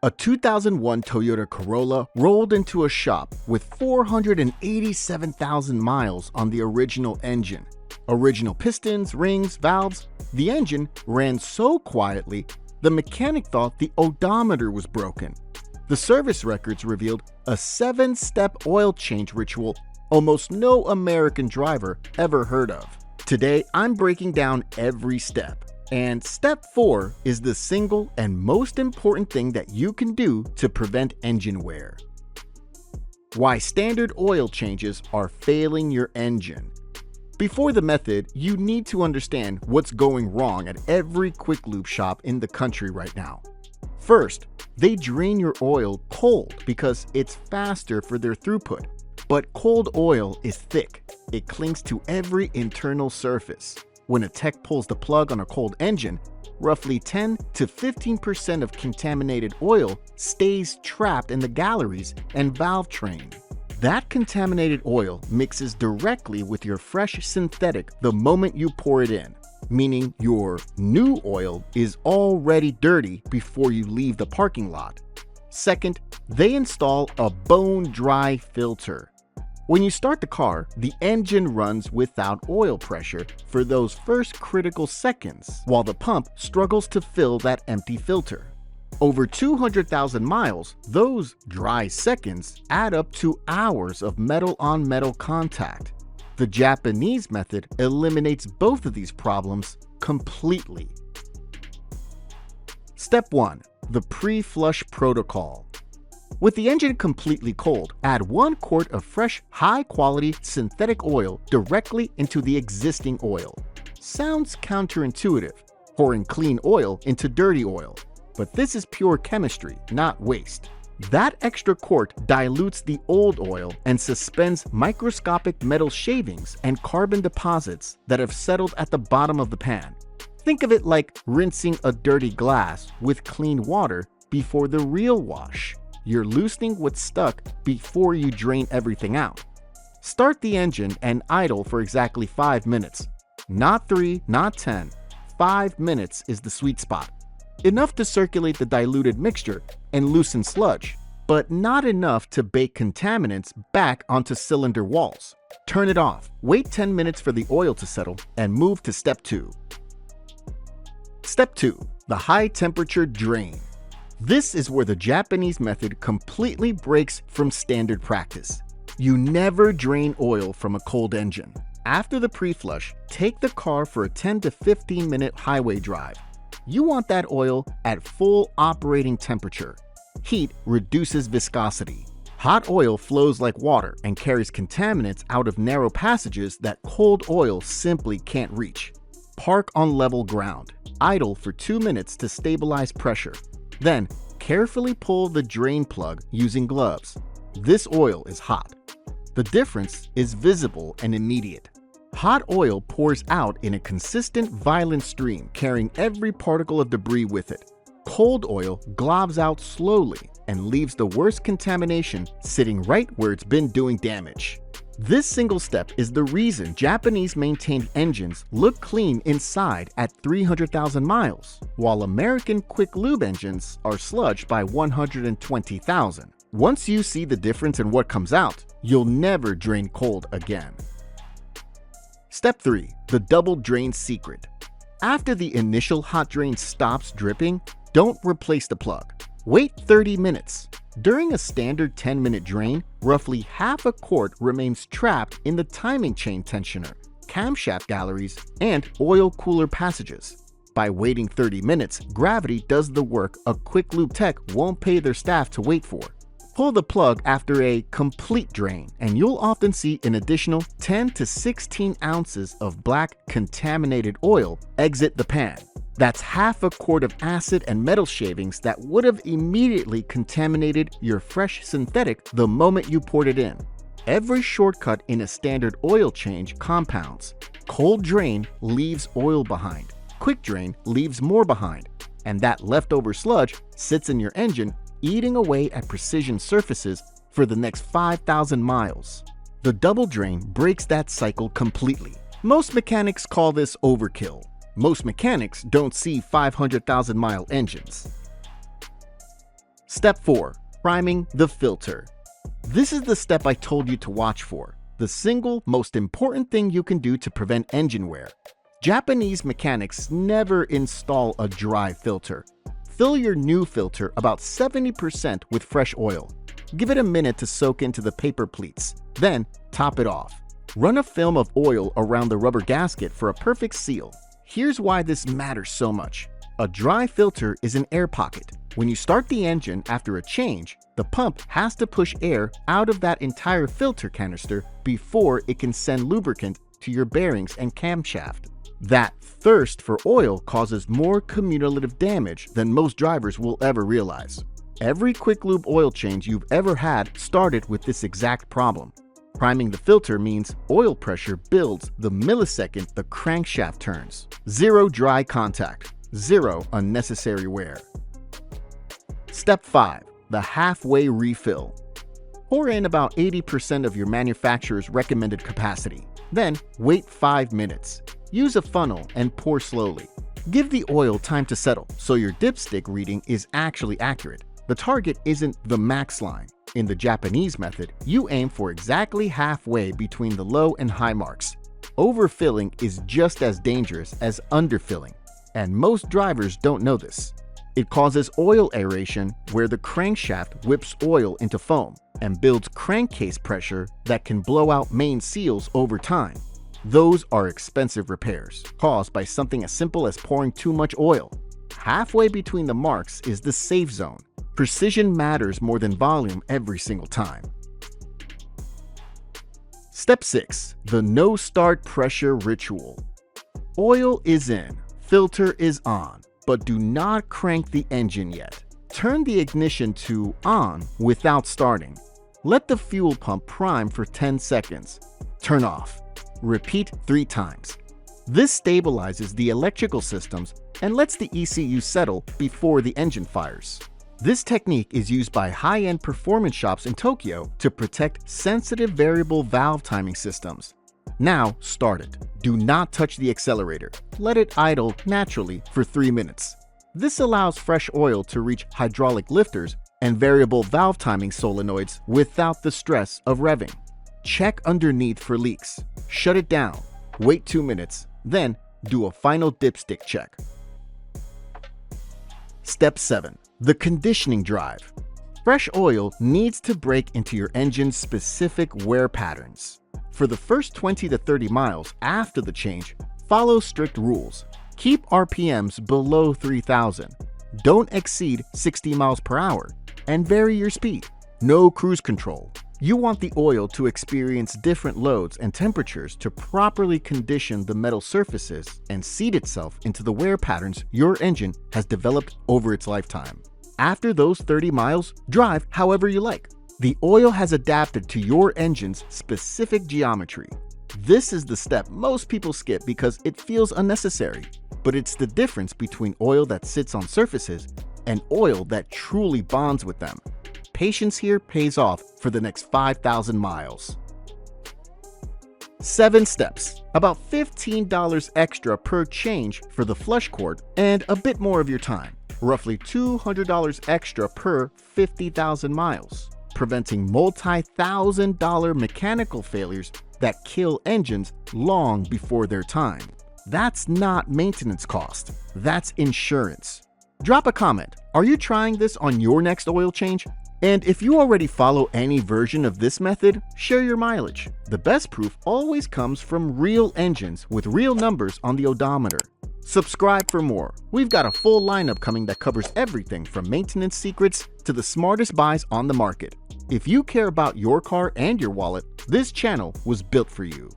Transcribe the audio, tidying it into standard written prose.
A 2001 Toyota Corolla rolled into a shop with 487,000 miles on the original engine. Original pistons, rings, valves. The engine ran so quietly, the mechanic thought the odometer was broken. The service records revealed a 7-step oil change ritual almost no American driver ever heard of. Today, I'm breaking down every step. And step 4 is the single and most important thing that you can do to prevent engine wear. Why standard oil changes are failing your engine. Before the method, you need to understand what's going wrong at every quick lube shop in the country right now. First, they drain your oil cold because it's faster for their throughput. But cold oil is thick. It clings to every internal surface. When a tech pulls the plug on a cold engine, roughly 10 to 15% of contaminated oil stays trapped in the galleries and valve train. That contaminated oil mixes directly with your fresh synthetic the moment you pour it in, meaning your new oil is already dirty before you leave the parking lot. Second, they install a bone-dry filter. When you start the car, the engine runs without oil pressure for those first critical seconds, while the pump struggles to fill that empty filter. Over 200,000 miles, those dry seconds add up to hours of metal-on-metal contact. The Japanese method eliminates both of these problems completely. Step 1. The pre-flush protocol. With the engine completely cold, add 1 quart of fresh, high-quality synthetic oil directly into the existing oil. Sounds counterintuitive, pouring clean oil into dirty oil. But this is pure chemistry, not waste. That extra quart dilutes the old oil and suspends microscopic metal shavings and carbon deposits that have settled at the bottom of the pan. Think of it like rinsing a dirty glass with clean water before the real wash. You're loosening what's stuck before you drain everything out. Start the engine and idle for exactly 5 minutes. Not 3, not 10. 5 minutes is the sweet spot. Enough to circulate the diluted mixture and loosen sludge, but not enough to bake contaminants back onto cylinder walls. Turn it off, wait 10 minutes for the oil to settle, and move to step 2. Step 2. The high temperature drain. This is where the Japanese method completely breaks from standard practice. You never drain oil from a cold engine. After the pre-flush, take the car for a 10 to 15 minute highway drive. You want that oil at full operating temperature. Heat reduces viscosity. Hot oil flows like water and carries contaminants out of narrow passages that cold oil simply can't reach. Park on level ground. Idle for 2 minutes to stabilize pressure. Then, carefully pull the drain plug using gloves. This oil is hot. The difference is visible and immediate. Hot oil pours out in a consistent, violent stream, carrying every particle of debris with it. Cold oil globs out slowly and leaves the worst contamination sitting right where it's been doing damage. This single step is the reason Japanese maintained engines look clean inside at 300,000 miles, while American quick lube engines are sludged by 120,000. Once you see the difference in what comes out, you'll never drain cold again. Step 3. The double drain secret. After the initial hot drain stops dripping, don't replace the plug. Wait 30 minutes. During a standard 10-minute drain, roughly half a quart remains trapped in the timing chain tensioner, camshaft galleries, and oil cooler passages. By waiting 30 minutes, gravity does the work a quick lube tech won't pay their staff to wait for. Pull the plug after a complete drain, and you'll often see an additional 10 to 16 ounces of black contaminated oil exit the pan. That's half a quart of acid and metal shavings that would have immediately contaminated your fresh synthetic the moment you poured it in. Every shortcut in a standard oil change compounds. Cold drain leaves oil behind. Quick drain leaves more behind. And that leftover sludge sits in your engine, eating away at precision surfaces for the next 5,000 miles. The double drain breaks that cycle completely. Most mechanics call this overkill. Most mechanics don't see 500,000-mile engines. Step 4. Priming the filter. This is the step I told you to watch for. The single most important thing you can do to prevent engine wear. Japanese mechanics never install a dry filter. Fill your new filter about 70% with fresh oil. Give it a minute to soak into the paper pleats. Then, top it off. Run a film of oil around the rubber gasket for a perfect seal. Here's why this matters so much. A dry filter is an air pocket. When you start the engine after a change, the pump has to push air out of that entire filter canister before it can send lubricant to your bearings and camshaft. That thirst for oil causes more cumulative damage than most drivers will ever realize. Every quick lube oil change you've ever had started with this exact problem. Priming the filter means oil pressure builds the millisecond the crankshaft turns. Zero dry contact, zero unnecessary wear. Step 5. The halfway refill. Pour in about 80% of your manufacturer's recommended capacity. Then wait 5 minutes. Use a funnel and pour slowly. Give the oil time to settle so your dipstick reading is actually accurate. The target isn't the max line. In the Japanese method, you aim for exactly halfway between the low and high marks. Overfilling is just as dangerous as underfilling, and most drivers don't know this. It causes oil aeration where the crankshaft whips oil into foam and builds crankcase pressure that can blow out main seals over time. Those are expensive repairs caused by something as simple as pouring too much oil. Halfway between the marks is the safe zone. Precision matters more than volume every single time. Step 6. The no start pressure ritual. Oil is in, filter is on, but do not crank the engine yet. Turn the ignition to on without starting. Let the fuel pump prime for 10 seconds. Turn off. Repeat 3 times. This stabilizes the electrical systems and lets the ECU settle before the engine fires. This technique is used by high-end performance shops in Tokyo to protect sensitive variable valve timing systems. Now start it. Do not touch the accelerator. Let it idle naturally for 3 minutes. This allows fresh oil to reach hydraulic lifters and variable valve timing solenoids without the stress of revving. Check underneath for leaks. Shut it down. Wait 2 minutes. Then do a final dipstick check. Step 7. The conditioning drive. Fresh oil needs to break into your engine's specific wear patterns. For the first 20 to 30 miles after the change, follow strict rules. Keep RPMs below 3,000. Don't exceed 60 miles per hour, and vary your speed. No cruise control. You want the oil to experience different loads and temperatures to properly condition the metal surfaces and seat itself into the wear patterns your engine has developed over its lifetime. After those 30 miles, drive however you like. The oil has adapted to your engine's specific geometry. This is the step most people skip because it feels unnecessary, but it's the difference between oil that sits on surfaces and oil that truly bonds with them. Patience here pays off for the next 5,000 miles. 7 steps, about $15 extra per change for the flush cord and a bit more of your time, roughly $200 extra per 50,000 miles, preventing multi-$1,000 mechanical failures that kill engines long before their time. That's not maintenance cost, that's insurance. Drop a comment. Are you trying this on your next oil change? And if you already follow any version of this method, share your mileage. The best proof always comes from real engines with real numbers on the odometer. Subscribe for more. We've got a full lineup coming that covers everything from maintenance secrets to the smartest buys on the market. If you care about your car and your wallet, this channel was built for you.